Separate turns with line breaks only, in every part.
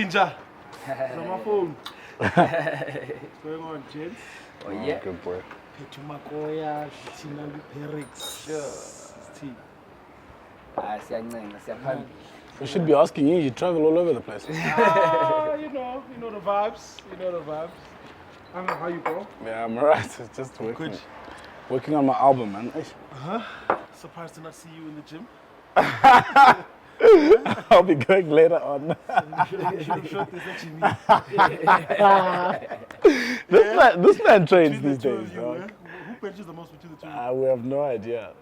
Ginger. It's on my phone. What's going on, gents?
Oh, yeah.
Good boy.
Petumakoya, Tina Perix.
Sure.
We should be asking you. You travel all over the place.
You know the vibes. You know the vibes. I don't know how you go.
Yeah, I'm alright. It's just working on my album, man.
Surprised to not see you in the gym.
I'll be going later on. This man trains these days, dog.
Who benches the most between the two?
We have no idea.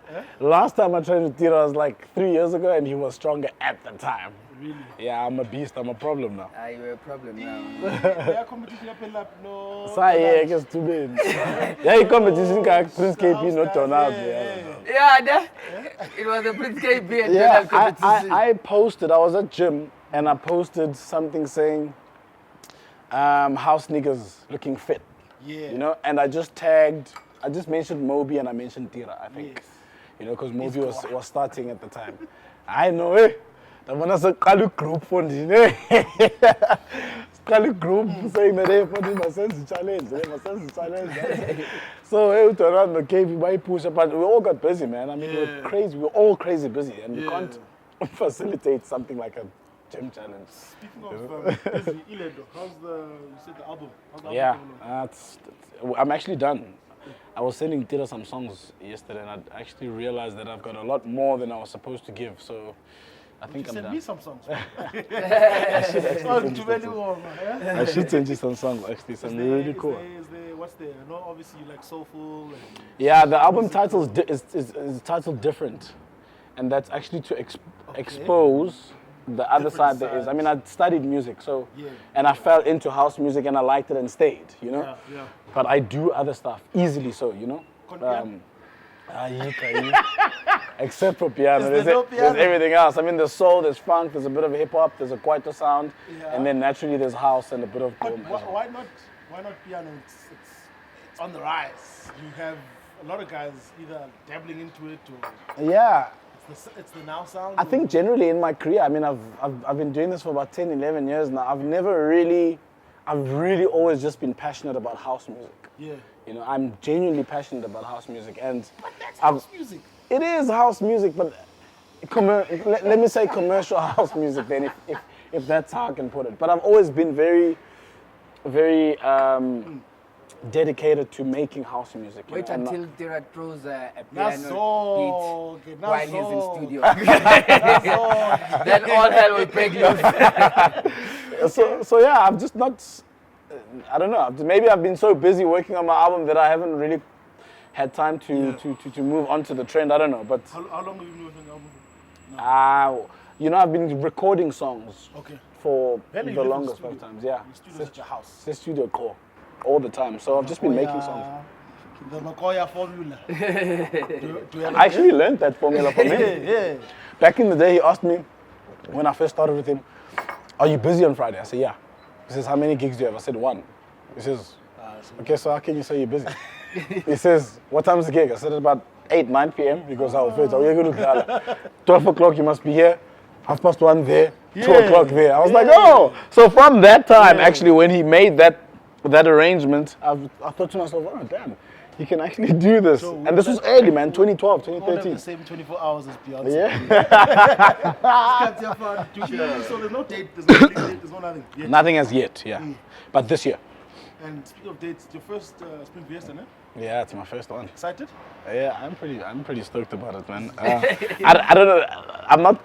Last time I trained with Tira was like 3 years ago, and he was stronger at the time.
Really?
Yeah, I'm a beast. I'm a problem now.
You're a problem now.
Yeah, competition up, no.
Sorry, I guess too big. Yeah, competition like Prince KP, not Donald.
Yeah, it was a Prince KP and
Yeah,
competition.
I posted. I was at gym and I posted something saying, "House niggas looking fit."
Yeah.
You know, and I just mentioned Moby and I mentioned Tira. I think, you know, because Moby was starting at the time. I know, eh. The one that's a Kalu group funding, eh? Kalu group saying that they funding my sense challenge, So we went around the cave, we push up, but we all got busy, man. I mean, we're crazy. We're all crazy busy, and we can't facilitate something like a gym challenge.
Speaking of busy, Iledo, how's you said the album? How's the album
I'm actually done. I was sending Tira some songs yesterday, and I actually realized that I've got a lot more than I was supposed to give. So I think I'm done.
Send me some songs.
I should send you some songs. Actually, some really cool.
What's there? I know obviously you like soulful.
Yeah, the album title is titled different, and that's actually to expose the other side there is. I mean, I studied music, so and I fell into house music and I liked it and stayed, you know.
Yeah.
But I do other stuff easily, so you know. Except for piano. There's everything else. I mean, there's soul, there's funk, there's a bit of hip hop, there's a quieter sound, and then naturally there's house and a bit of boom.
Why not piano? It's on the rise. You have a lot of guys either dabbling into it or it's the now sound.
I think generally in my career, I mean, I've been doing this for about 10, 11 years now. I've really always just been passionate about house music.
Yeah.
You know, I'm genuinely passionate about house music, and
but that's house music.
It is house music, but let me say commercial house music then, if that's how I can put it. But I've always been very, very dedicated to making house music.
Wait until Tira throws a
piano
beat while he's in studio. Then all hell will break loose.
So yeah, I'm just not. I don't know. Maybe I've been so busy working on my album that I haven't really had time to move on to the trend. I don't know, but
how long have you been working on the album?
No. You know, I've been recording songs for the longest of times. Yeah,
the studio's at your house.
It's the studio core all the time. So I've just been making songs.
The Makoya formula.
I actually learned that formula from him.
Yeah.
Back in the day, he asked me when I first started with him, "Are you busy on Friday?" I said, "Yeah." He says, "How many gigs do you have?" I said, "1." He says, "Okay, so how can you say you're busy?" He says, "What time is the gig?" I said, "About 8, 9 p.m. He goes, "How fit? 12 o'clock you must be here, 1:30 there, 2 o'clock there." I was like, "Oh!" So from that time, actually, when he made that arrangement, I thought to myself, "Oh, damn, he can actually do this."
So
and this was early, man, 2012, 2013.
The same 24 hours as Beyonce. So there's no date, there's no release date, there's no nothing. Yet.
Nothing as yet, but this year.
And speaking of dates, your first Spring Fiesta, no?
Yeah, it's my first one.
Excited?
Yeah, I'm pretty stoked about it, man. I don't know.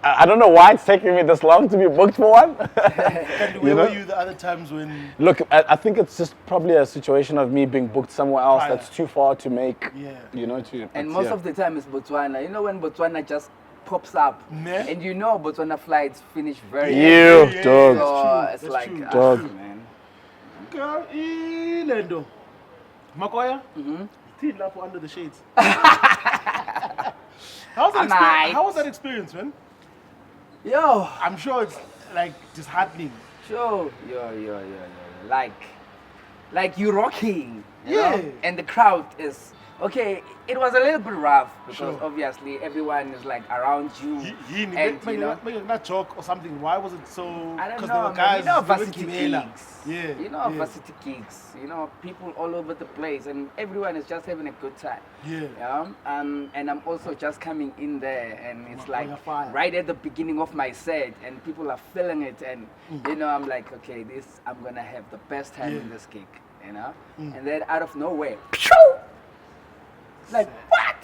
I don't know why it's taking me this long to be booked for one.
And where were you the other times when?
Look, I think it's just probably a situation of me being booked somewhere else that's too far to make. You know,
and most of the time it's Botswana. You know when Botswana just pops up, and you know Botswana flights finish very
early. Dog.
So it's like
dog,
man.
Girl, Ilendo. Makoya? Teen lap under the shades. How was that experience, man?
Yo,
I'm sure it's like disheartening.
Sure, yo. Like you rocking, you know? And the crowd is Okay, it was a little bit rough because obviously everyone is like around you.
Not joke or something. Why was it so?
I don't
know.
There were guys, varsity gigs.
Yeah.
Varsity gigs. People all over the place, and everyone is just having a good time.
Yeah.
And I'm also just coming in there, and it's like right at the beginning of my set, and people are feeling it, and I'm like, okay, I'm gonna have the best time in this gig. And then out of nowhere, like what?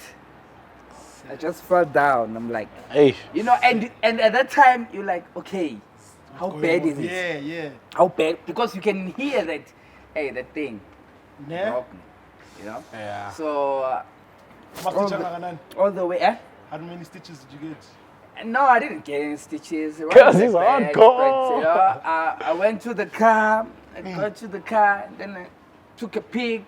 I just fell down. I'm like,
hey,
and at that time you're like, okay, how bad is it?
Yeah.
How bad? Because you can hear that, hey, that thing, broke me,
Yeah.
So all the way,
How many stitches did you get?
No, I didn't get any stitches.
Because he's hardcore.
But, I went to the car. I got to the car, and then I took a peek.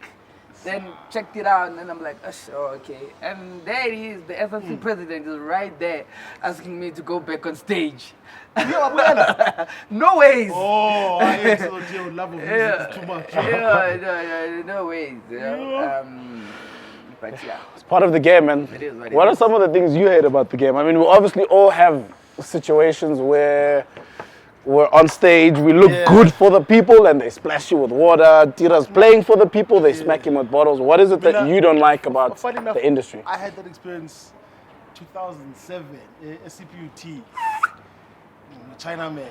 Then checked it out, and then I'm like, oh, okay. And there it is, the SRC president is right there asking me to go back on stage. No ways.
Oh, I ain't so deal love of music is too much.
No ways. But yeah.
It's part of the game, man.
It is
what are some of the things you hate about the game? I mean, we obviously all have situations where we're on stage, we look good for the people, and they splash you with water. Tira's playing for the people, they smack him with bottles. What is it that you don't like about the industry?
I had that experience 2007, SCPUT, Chinaman.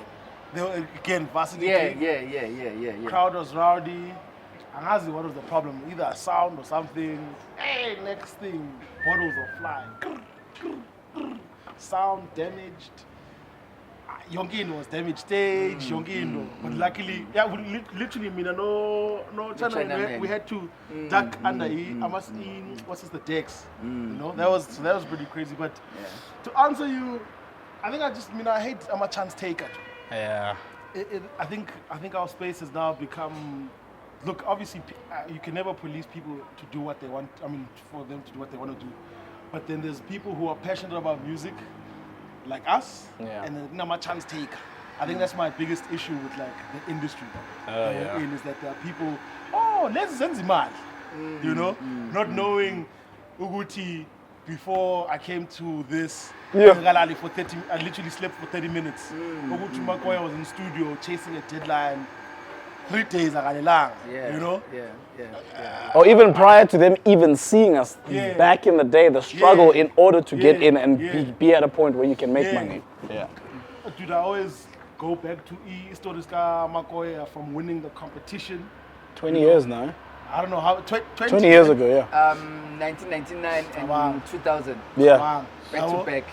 They were, again, varsity.
Yeah.
Crowd was rowdy. And as what was the problem? Either a sound or something. Hey, next thing, bottles were flying. Sound damaged. Yongin was damaged stage, but luckily, we literally, no China. We had to duck under what's the decks? That was pretty crazy. But to answer you, I think I hate. I'm a chance taker.
Yeah.
I think our space has now become. Look, obviously, you can never police people to do what they want. I mean, for them to do what they want to do. But then there's people who are passionate about music, like us, and then I'm a chance taker. I think that's my biggest issue with like the industry is that there are people, let's Zanzibar, not knowing Uguti before I came to this. I literally slept for 30 minutes. Uguti Makoya was in studio chasing a deadline. 3 days
or even prior to them even seeing us back in the day, the struggle in order to get in and be at a point where you can make money.
Dude, I always go back to Historiska Makoya from winning the competition.
20 years now.
I don't know how.
20 years ago,
1999 and 2000.
Yeah.
Back to back.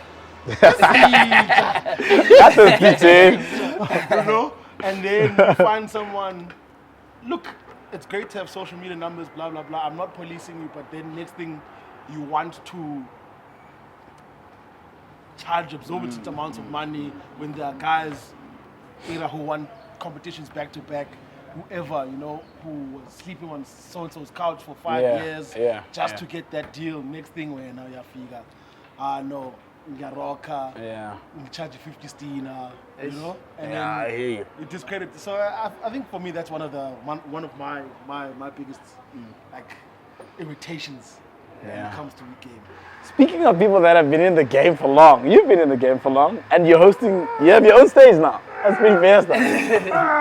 That's a teaching.
And then you find someone, look, it's great to have social media numbers, blah, blah, blah. I'm not policing you, but then next thing you want to charge exorbitant amounts of money when there are guys who won competitions back to back, whoever, who was sleeping on so-and-so's couch for 5 years just to get that deal. Next thing, when now you're figure, no. Rocker, charge you 50 stina, and then
I hear you.
It discredits. So I think for me that's one of my biggest irritations when it comes to the game.
Speaking of people that have been in the game for long, you've been in the game for long, and you have your own stage now. That's been Fiesta.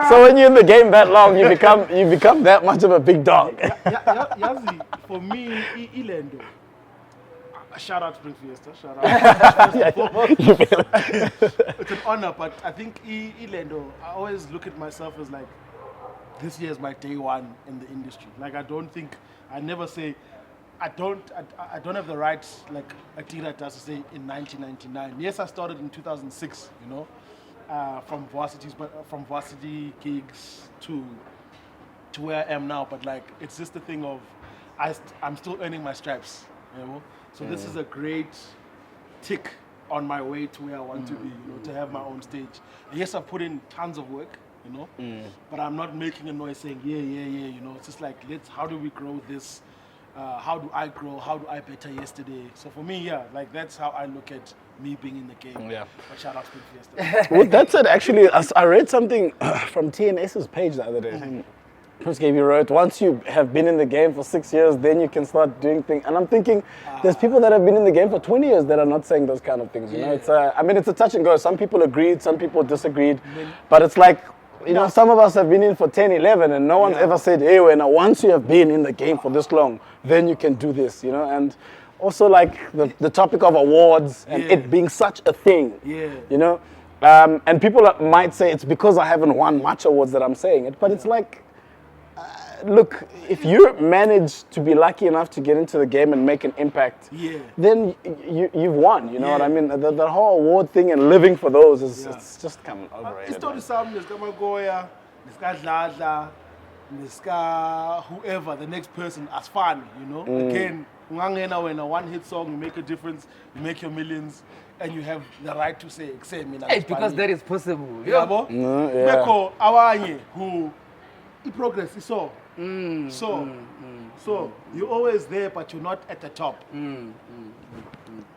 So when you're in the game that long, you become that much of a big dog.
Yazi, for me, Ilendo. Shout out Spring Fiesta, shout out. It's an honor, but I think Ilendo, I always look at myself as like, this year is my day one in the industry. Like I never say, I don't have the rights like a Tira does to say in 1999. Yes, I started in 2006, from varsity gigs to where I am now, but like, it's just the thing of, I'm still earning my stripes, So this is a great tick on my way to where I want to be, to have my own stage. And yes, I've put in tons of work, but I'm not making a noise saying, It's just like, how do we grow this? How do I grow? How do I better yesterday? So for me, like that's how I look at me being in the game.
Yeah.
But shout out to Fiesta.
Well, that's it. Actually, I read something from TNS's page the other day. Prince gave you wrote, once you have been in the game for 6 years, then you can start doing things. And I'm thinking, there's people that have been in the game for 20 years that are not saying those kind of things. You know, it's I mean, it's a touch and go. Some people agreed, some people disagreed, but it's like, you know, some of us have been in for 10, 11, and no one's ever said, hey, when once you have been in the game for this long, then you can do this, you know. And also like the topic of awards and it being such a thing, you know. And people might say it's because I haven't won much awards that I'm saying it, but it's like, look, if you manage to be lucky enough to get into the game and make an impact, then you've won. You know what I mean? The whole award thing and living for those is it's just kind of overrated.
It's not Magoya, Dladla, whoever, the next person, as fun, you know? Again, when a one-hit song, you make a difference, you make your millions, and you have the right to say,
it's because that is possible.
Beko, Awanye, who progress is so. So you're always there, but you're not at the top.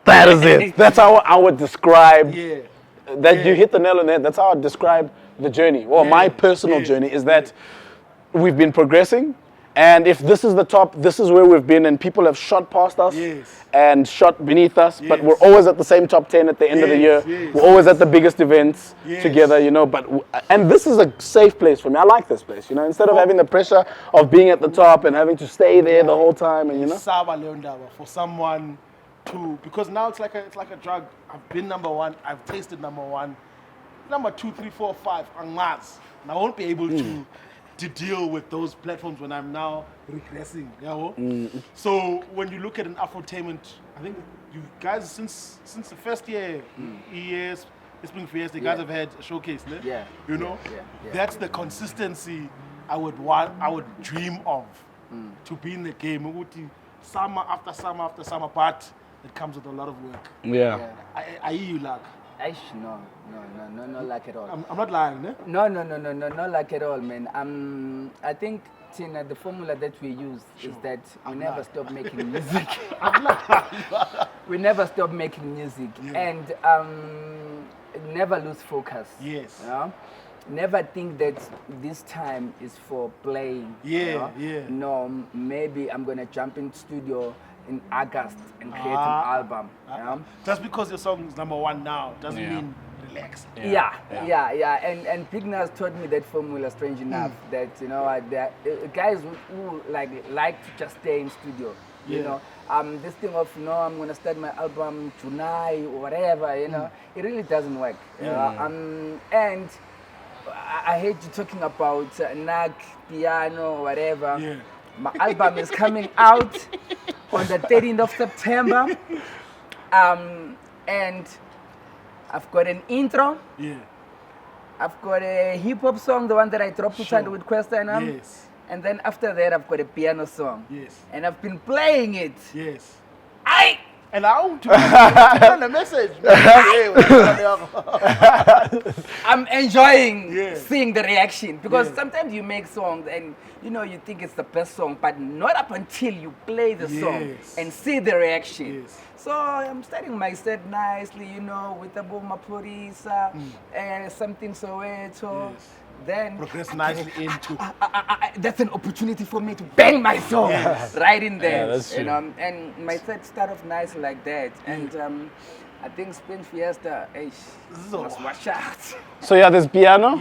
That is it. That's how I would describe that. You hit the nail on the head. That's how I describe the journey. Well, my personal journey is that we've been progressing, and if this is the top, this is where we've been, and people have shot past us and shot beneath us, but we're always at the same top 10 at the end of the year. We're always at the biggest events together, you know. And this is a safe place for me. I like this place, you know. Instead of having the pressure of being at the top and having to stay there the whole time, and you know.
For someone to, because now it's like a drug. I've been number one. I've tasted number one, number 2, 3, 4, 5, and Mars. And I won't be able to deal with those platforms when I'm now regressing. You know? So when you look at an Afrotainment, I think you guys since the first year, Spring Fiesta, you guys have had a showcase, né? You know, that's the consistency I would dream of to be in the game. Summer after summer after summer, but it comes with a lot of work. I you like.
No, not like at all.
I'm not lying, ne?
No, not like at all, man. I think, Tina, the formula that we use is that we never stop making music. We never stop making music, and never lose focus. You know? Never think that this time is for playing. No, maybe I'm gonna jump in studio in August and create an album.
Just because your song is number one now doesn't mean relax.
And Big Nas taught me that formula, strange enough, that, you know, guys who like to just stay in studio. You know, this thing of, you know, I'm gonna start my album July or whatever, you know, it really doesn't work. And I hate you talking about Naakmusiq piano or whatever. My album is coming out on the 13th of September. And I've got an intro. I've got a hip-hop song, the one that I dropped to with Fiesta and and then after that, I've got a piano song. And I've been playing it.
And I want to send a message.
I'm enjoying seeing the reaction, because sometimes you make songs and you know you think it's the best song, but not up until you play the song and see the reaction. So I'm starting my set nicely, you know, with the Boma Purisa and something Soweto. Then
progress nicely into.
That's an opportunity for me to bang my song right in there.
You
know, and my set start off nice like that. And I think Spring Fiesta, must watch out.
So there's piano,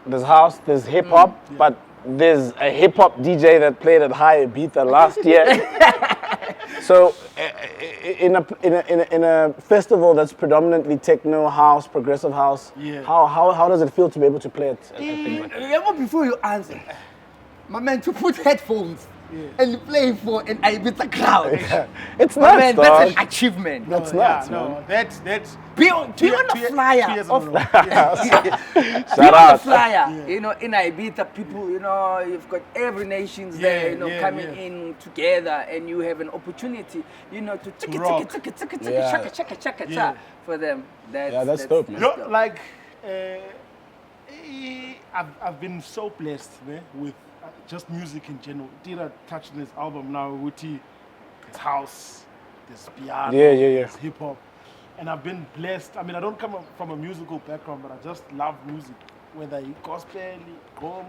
there's house, there's hip hop, but there's a hip hop DJ that played at High Ibiza last year. So in a festival that's predominantly techno house, progressive house, how does it feel to be able to play it?
Before you answer, my man, to put headphones and you play for an Ibiza crowd.
It's not,
man, that's an achievement.
That's nuts,
no, that's
be on the flyer.
Shout out.
Flyer. You know, in Ibiza, people, you know, you've got every nation's there, you know, coming in together, and you have an opportunity, you know, to chaka for them.
That's dope, man.
You know, like, I've been so blessed with just music in general. Tira touched on this album now, Wuti, it's house, there's piano, there's hip hop. And I've been blessed. I mean, I don't come from a musical background, but I just love music. Whether you gospel, gqom,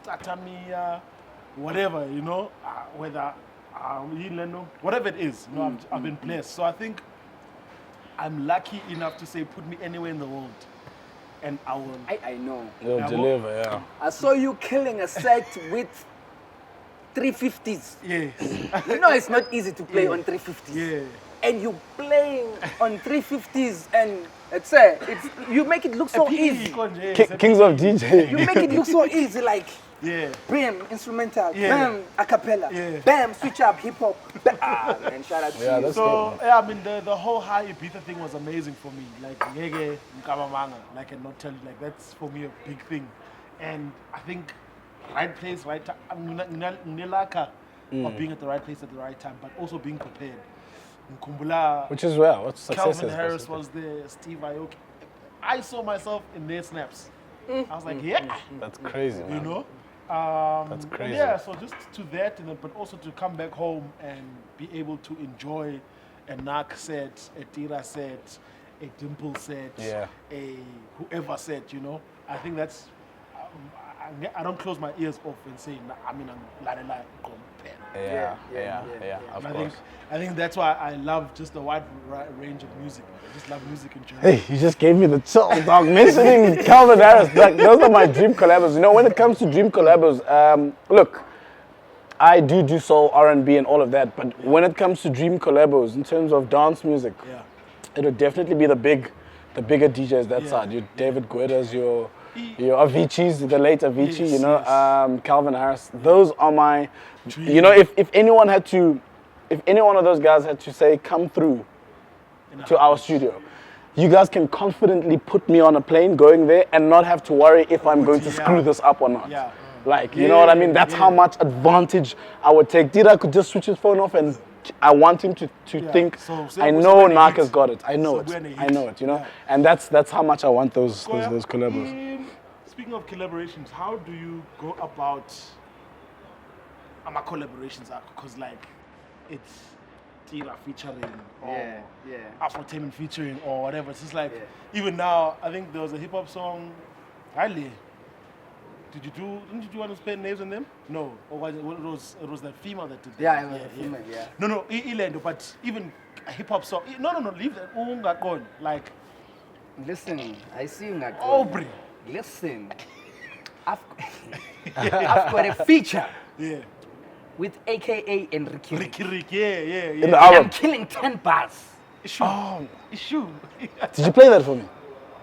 Tatamia, whatever, you know, whether, whatever it is, you know, I've been blessed. So I think I'm lucky enough to say, put me anywhere in the world, and I will.
I know.
You'll deliver, yeah.
I saw you killing a set with 350s.
Yes.
You know it's not easy to play on 350s.
Yeah.
And you playing on 350s, and you make it look so easy.
Kings of DJ.
You make it look so easy, like
Yeah.
bam, instrumental,
Yeah.
bam, a cappella,
Yeah.
bam, switch up, hip hop. Man, shout out to
Yeah,
you.
that's
So
dope,
yeah, I mean the whole high Ibiza thing was amazing for me. Like Yege Mkamamanga, I cannot tell you, like that's for me a big thing. And I think right place, right time. Nilaka of being at the right place at the right time, but also being prepared. Nkumbula,
Which is well, what success
Calvin
is.
Harris
basically.
was there, Steve Aoki. I saw myself in their snaps. I was like, yeah,
That's crazy, man.
you know.
That's crazy.
Yeah, so just to that, but also to come back home and be able to enjoy a Naak set, a Tira set, a Dimple set,
Yeah.
a whoever set, you know. I think that's. I don't close my ears off and say, I mean, I'm la compare.
Yeah, of course.
I think that's why I love just the wide range of music. I just love music in general.
Hey, you just gave me the chills, dog. Mentioning Calvin Harris, like, those are my dream collabs. You know, when it comes to dream collabs, look, I do soul, R&B, and all of that. But when it comes to dream collabs, in terms of dance music, it would definitely be the bigger DJs that side. Your David Guetta's, your Avicii's, the late Avicii,
Yes,
you know, Calvin Harris. Those are my, you know, if anyone of those guys had to say, come through to our studio, you guys can confidently put me on a plane going there and not have to worry if I'm going to screw this up or not.
Yeah.
Like, you know what I mean? That's how much advantage I would take. Tira could just switch his phone off and I want him to think,
So
I know
when
Naak
it
has
hits,
got it. I know
so when
it.
it
I know
hits.
it, you know?
Yeah.
And that's how much I want those collabs.
Speaking of collaborations, how do you go about my collaborations? Because like it's Tira featuring or Afrotainment featuring or whatever. It's just like even now. I think there was a hip hop song. Ali, didn't you want to spend names on them? No, or was it was that female that did that?
Yeah, it was a female, yeah.
No, Ilendo, but even a hip hop song. No, leave that. Unga gone. Like
Listen, I see you not.
Aubrey.
Listen, I've got a feature
Yeah.
with AKA Enrique.
Rick, yeah.
In the
I'm
album.
killing 10 bars.
Issue.
Did you play that for me?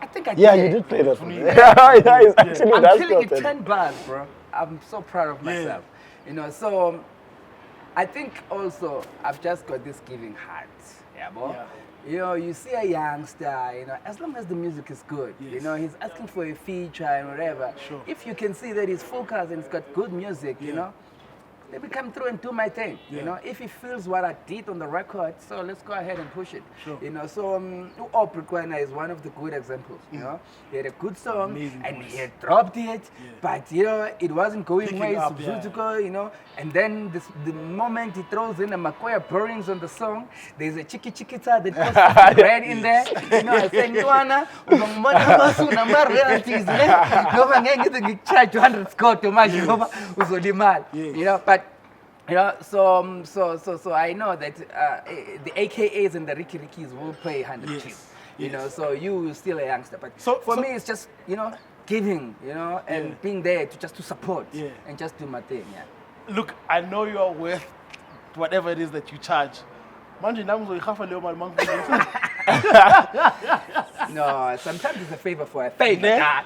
I think I did.
Yeah, you did play that for me.
me.
Yeah, it's actually
I'm
that's
killing it
good.
10 bars, bro. I'm so proud of myself. You know, so I think also I've just got this giving heart. Yeah, bro.
Yeah.
You know, you see a youngster, you know, as long as the music is good, you know, he's asking for a feature and whatever.
Sure.
If you can see that he's focused and he's got good music, you know, let me come through and do my thing. You know, if he feels what I did on the record, so let's go ahead and push it.
Sure.
You know, so Aubrey is one of the good examples. You know, he had a good song
Amazing
and
voice.
he had dropped it, but you know, it wasn't going
Picking
way
up,
substitute, you know. And then the moment he throws in a Makoya Burings on the song, there's a chiki chikita that goes right in there. You know, I said, Nuana, ngoba ngeke ngicharge 200 score too much ngoba uzolimala. You know, but you know, so I know that the AKAs and the Ricky Rickies will play 100 G's. You know, so you still a youngster, but for me it's just, you know, giving, you know, and being there to support and just do my thing. Yeah.
Look, I know you are worth whatever it is that you charge. Manje nami uzoyihafa leyo mali mangifuna.
No, sometimes it's a favor for a favor.
Yeah.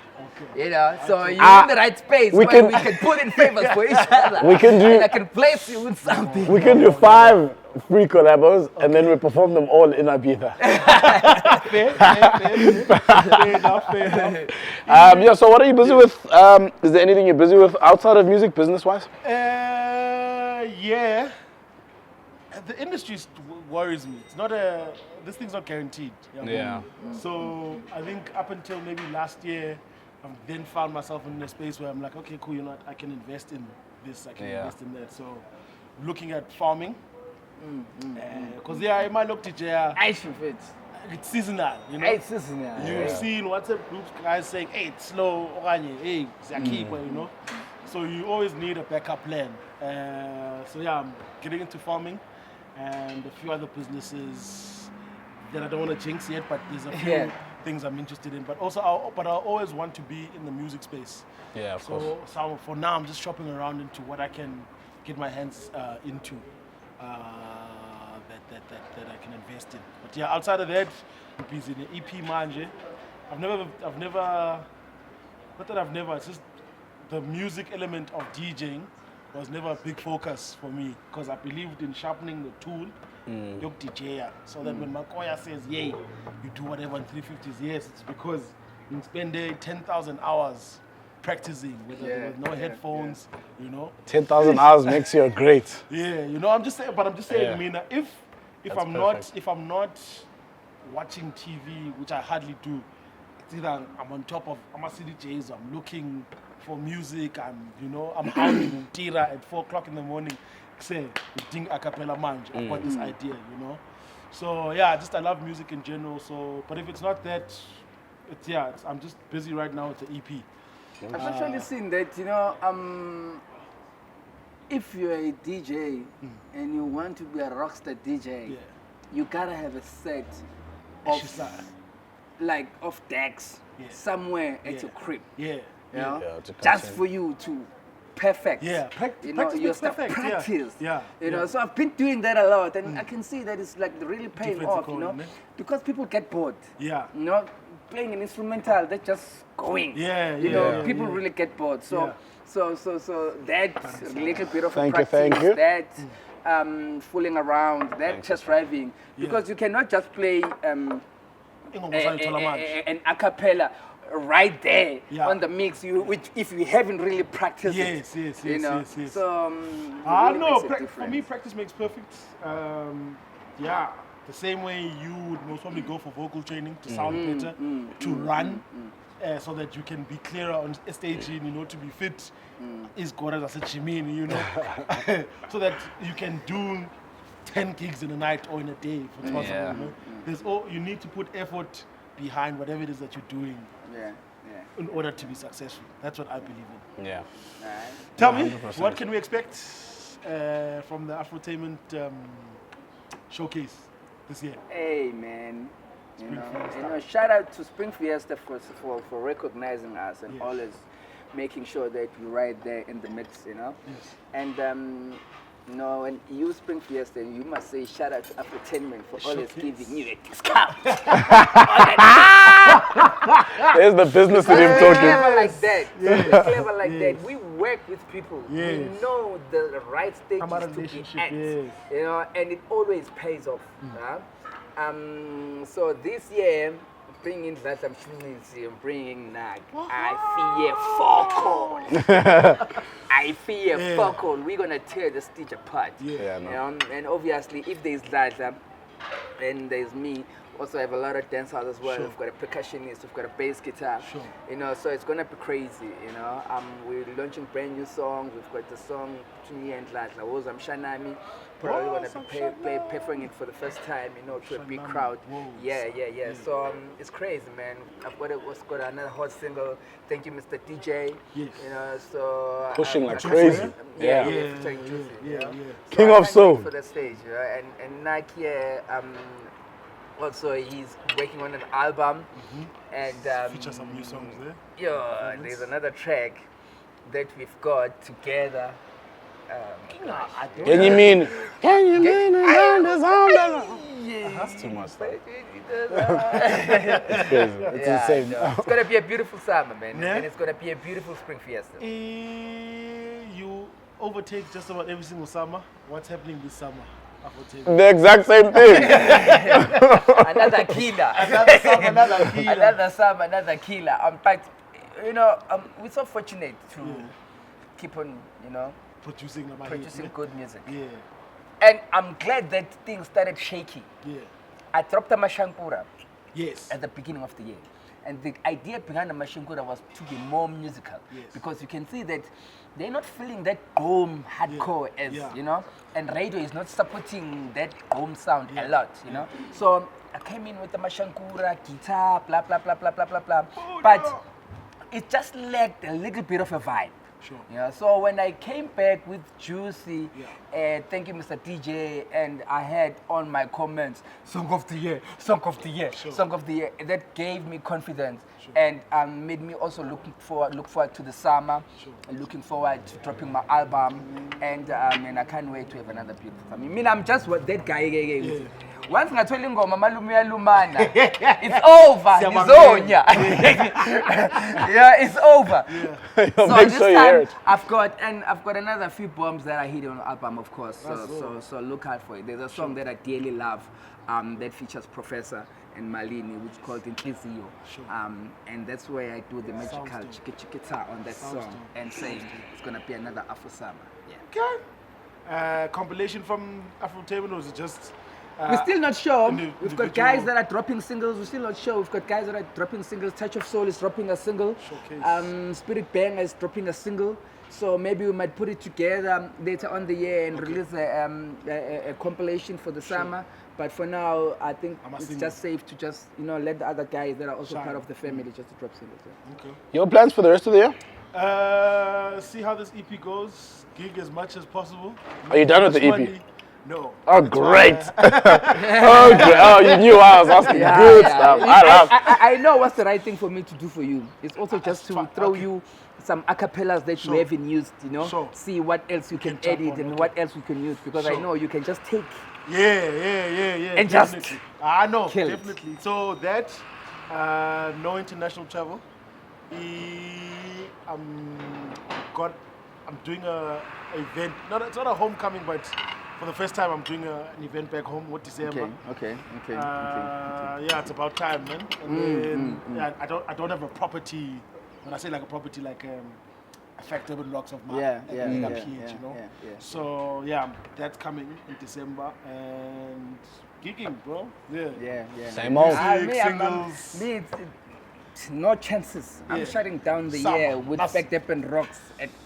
You know, so you're in the right space
we
where
can-
we can put in favors for each other.
We can do-
And I can place you with something.
We can do 5 free collabos and then we perform them all in Ibiza.
Fair enough.
Yeah, so what are you busy with? Is there anything you're busy with outside of music, business-wise?
Yeah. The industry worries me. It's not this thing's not guaranteed. You know?
Yeah.
So I think up until maybe last year, I've then found myself in a space where I'm like, okay, cool, you know what, I can invest in this, I can invest in that. So looking at farming. Because I might look to jail.
I should fit.
It's seasonal, you know.
It's seasonal.
You've seen WhatsApp groups guys saying, hey, it's slow, okanye, hey, ziyakhipha, you know. So you always need a backup plan. So yeah, I'm getting into farming and a few other businesses that I don't want to jinx yet, but there's a few
Yeah.
things I'm interested in. But also, I always want to be in the music space.
Yeah, of course.
So for now, I'm just shopping around into what I can get my hands into that I can invest in. But yeah, outside of that, I'm busy in the EP manje. It's just the music element of DJing was never a big focus for me because I believed in sharpening the tool, yok DJ. So that when Makoya says, yay, you do whatever in 350s, yes, it's because you spend there 10,000 hours practicing with no headphones, you know.
10,000 hours makes you a great.
Yeah, you know, I'm just saying,
Yeah.
Mina, if
That's
I'm not watching TV, which I hardly do, it's either I'm on top of I'm a CDJs, I'm looking for music, I'm howling in Tira at 4 o'clock in the morning, say, ding a cappella manj, I've got this idea, you know. So yeah, I love music in general. So, but if it's not that, I'm just busy right now with the EP.
I've actually seen that, you know, if you're a DJ and you want to be a rockstar DJ, you gotta have a set of decks somewhere at your crib.
Yeah.
You know,
to
just
continue.
for you to perfect.
Yeah,
you know,
practice
your
makes
stuff.
perfect.
Practice.
Yeah.
You know, so I've been doing that a lot, and I can see that it's like really paying
Difference
off. You know,
economy.
because people get bored.
Yeah.
You know, playing an instrumental, they're just going. You know, people really get bored. So, so that little bit of
Thank
practice,
you.
that fooling around, that test driving, because you cannot just play an a cappella right there on the mix, if you haven't really practiced
Yes.
you know.
Yes.
So
No,
makes a
for
difference.
me, practice makes perfect. The same way you would most probably go for vocal training to sound better, to run, so that you can be clearer on stage, you know, to be fit. Is good as a chimini, you know, so that you can do 10 gigs in a night or in a day. If it's possible, you know? You need to put effort behind whatever it is that you're doing. In order to be successful. That's what I believe in.
Yeah.
Tell me,
100%.
what can we expect from the Afrotainment showcase this year?
Hey man, you know, shout out to Spring Fiesta for recognizing us and always making sure that we're right there in the mix, you know.
Yes.
And you know, when you Spring Fiesta, you must say shout out to Afrotainment for always giving you a discount.
There's the business in him talking.
Clever like that. Clever like that. We work with people.
Yes.
We know the right stages to be at. You know, and it always pays off. So this year, bringing that I'm bringing Nag. I fear focal. We're gonna tear the stage apart. You know? And obviously, if there's Lada, and there's me. Also have a lot of dancers as well. We've got a percussionist, we've got a bass guitar. You know, so it's gonna be crazy, you know. We're launching brand new songs. We've got the song Tuni and Latla, Wozam Shanami. Probably gonna be performing it for the first time, you know, to a big crowd. Yeah. So it's crazy, man. I've got another hot single. Thank you, Mr. DJ. You know, so
pushing like crazy.
Featuring Juicy, you know? So
King
I
of
can't
Soul.
wait for the stage, you know? And Nike, also, he's working on an album, and
Feature some new songs there.
Yeah, there's another track that we've got together.
Can you mean around the sound? That's too much. It's crazy. It's insane.
No, it's gonna be a beautiful summer, man, and it's gonna be a beautiful Spring Fiesta.
You overtake just about every single summer. What's happening this summer?
The exact same thing.
Another killer. Another summer, another killer. But you know, we're so fortunate to keep on, you know, producing good music. And I'm glad that things started shaking. I dropped a Mashankura at the beginning of the year. And the idea behind the Mashankura was to be more musical. Because you can see that they're not feeling that boom hardcore as, you know, and radio is not supporting that boom sound a lot, you know. So I came in with the Mashankura, guitar, blah, blah, blah, blah, blah, blah, blah. But it just lacked a little bit of a vibe.
Sure.
Yeah, so when I came back with Juicy, thank you, Mr. DJ, and I had on my comments, Song of the Year, Song of the Year,
Sure.
Song of the Year. That gave me confidence and made me also look forward to the summer, and looking forward to dropping my album, and I can't wait to have another beautiful family. I mean, I'm just that guy. Once ngathola ingoma malume uyalumana, it's over. Nizonya. Yeah, it's over. So
Make
this
sure you hear
time
it.
I've got another few bombs that I hit on the album, of course. So look out for it. There's a song that I dearly love, that features Professor and Malini, which is called Intlizio. And that's where I do the magical chiki-chiki-ta on that song and saying it's gonna be another Afro summer. Yeah.
Okay. Compilation from Afrotainment, or is it just?
We're still not sure. We've got
individual-
guys that are dropping singles. We're still not sure. We've got guys that are dropping singles. Touch of Soul is dropping a single.
Showcase.
Spirit Banger is dropping a single. So maybe we might put it together later on the year and release a compilation for the summer. But for now, I think it's just safe to just let the other guys that are also part of the family just to drop singles.
Okay.
Your plans for the rest of the year?
See how this EP goes. Gig as much as possible.
Are you done with the EP?
Money. No.
Oh, great. Oh, great. Oh, you knew I was asking good stuff. I love.
I know what's the right thing for me to do for you. It's also just to throw you some acapellas that you haven't used, see what else you can edit and what else you can use, because I know you can just take
Yeah.
and just
definitely. I know,
kill it.
definitely. So that, no international travel. I'm doing a event. It's not a homecoming, but for the first time I'm doing an event back home with December.
Okay.
Yeah, it's about time, man. And then I don't have a property. When I say like a property, like a factor with lots of my PH, So yeah, that's coming in December and gigging, bro. Yeah.
Same old.
Singles.
It's no chances. I'm shutting down the
Summer.
year with Backed Up and Rocks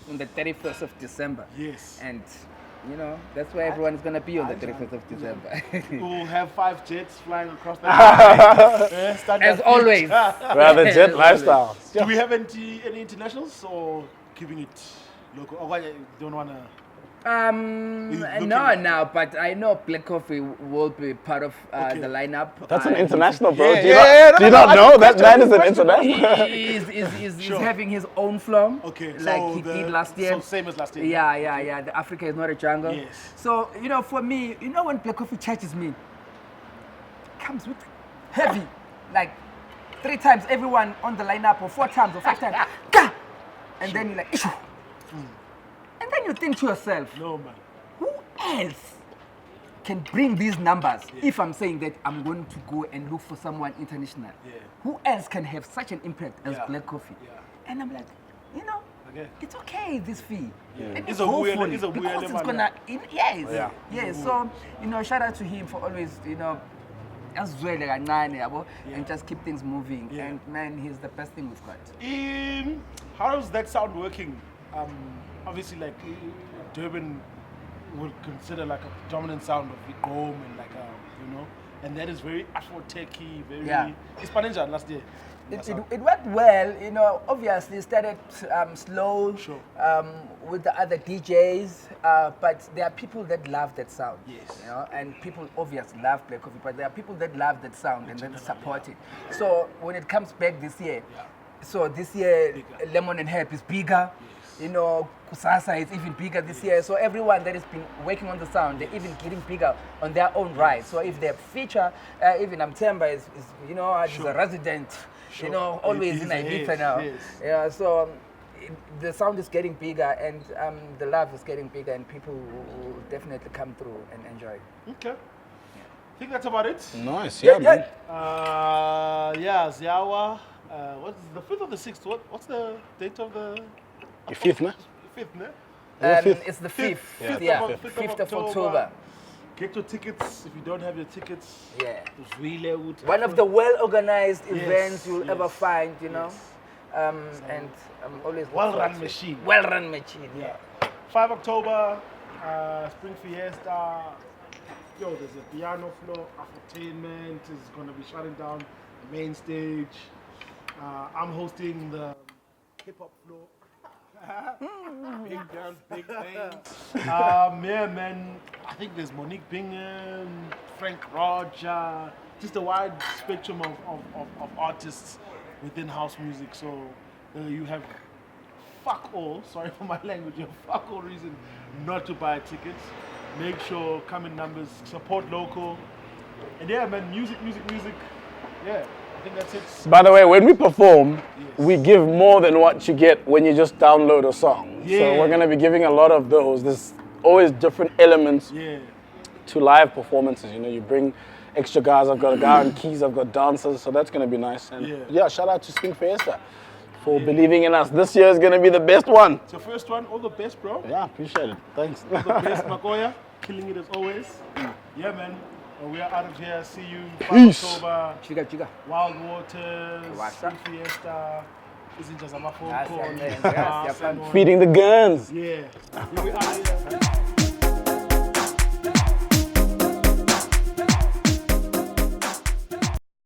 on the 31st of December.
Yes.
And that's where everyone is gonna be on the 31st of December.
We'll have 5 jets flying across the
As always.
We have a jet lifestyle.
Do we have any internationals or keeping it local? Or why you don't wanna?
No, but I know Black Coffee will be part of the lineup.
That's an international, bro.
Yeah,
Do you not know that man is an international?
He's having his own flow,
Okay,
like
so
he did last year.
So same as last year.
Yeah. The Africa is not a jungle.
Yes.
So for me, when Black Coffee charges me, comes with heavy, like 3 times everyone on the lineup, or 4 times, or 5 times, Gah! And then you're like, Ishu! And then you think to yourself,
No man.
who else can bring these numbers if I'm saying that I'm going to go and look for someone international?
Yeah.
Who else can have such an impact as
Yeah.
Black Coffee?
Yeah.
And I'm like,
Okay.
it's okay, this fee. Let me
It's a
go
weird-
for it,
it's a weird
because it's
man.
gonna, yes.
Yeah.
So, shout out to him for always, as well, and just keep things moving.
Yeah.
And man, he's the best thing we've got.
How does that sound working? Obviously, like Durban would consider like a dominant sound of Igom and like and that is very Afro-techy, very Hispanenja last year.
It worked well, obviously it started slow with the other DJs, but there are people that love that sound.
Yes.
And people obviously love Black Coffee, but there are people that love that sound and that support it. So when it comes back this year, Lemon and Herb is bigger. Kusasa is even bigger this year. So everyone that has been working on the sound, they're even getting bigger on their own right. So if they feature, even Amtemba is he's a resident, always in Ibiza now.
Yes.
Yeah, so the sound is getting bigger and the love is getting bigger, and people will definitely come through and enjoy.
Okay. I think that's about it.
Nice, yeah, man.
Ziawa. What's the 5th or the 6th? What's the date of the?
The 5th, man.
5th, ne?
It's the 5th.
Yeah,
5th of October.
Get your tickets if you don't have your tickets.
Yeah.
It's really
One of the well-organized events you'll
yes.
ever find,
Yes.
And I'm always
Well-run machine.
Well-run machine,
Yeah. 5 October, Spring Fiesta. There's a piano floor. Entertainment is going to be shutting down the main stage. I'm hosting the hip-hop floor. Big guns, big things. Yeah, man. I think there's Monique Bingham, Frank Roger, just a wide spectrum of artists within house music. So you have fuck all, sorry for my language, you have fuck all reason not to buy tickets. Make sure, come in numbers, support local. And yeah, man, music. Yeah, I think that's it.
By the way, when we perform, we give more than what you get when you just download a song.
Yeah.
So we're going to be giving a lot of those. There's always different elements to live performances. You know, you bring extra guys. I've got a guy on keys, I've got dancers, so that's going to be nice. And yeah, shout out to Swing Fiesta for believing in us. This year is going to be the best one.
It's your first one. All the best, bro.
Yeah, appreciate it. Thanks.
All the best, Makoya. Killing it as always. Yeah, man. We are out of here. See you 5 October.
Chica.
Wild Waters. Swing Fiesta. Izinja zama phone call.
Feeding the guns.
Yeah. We out of here.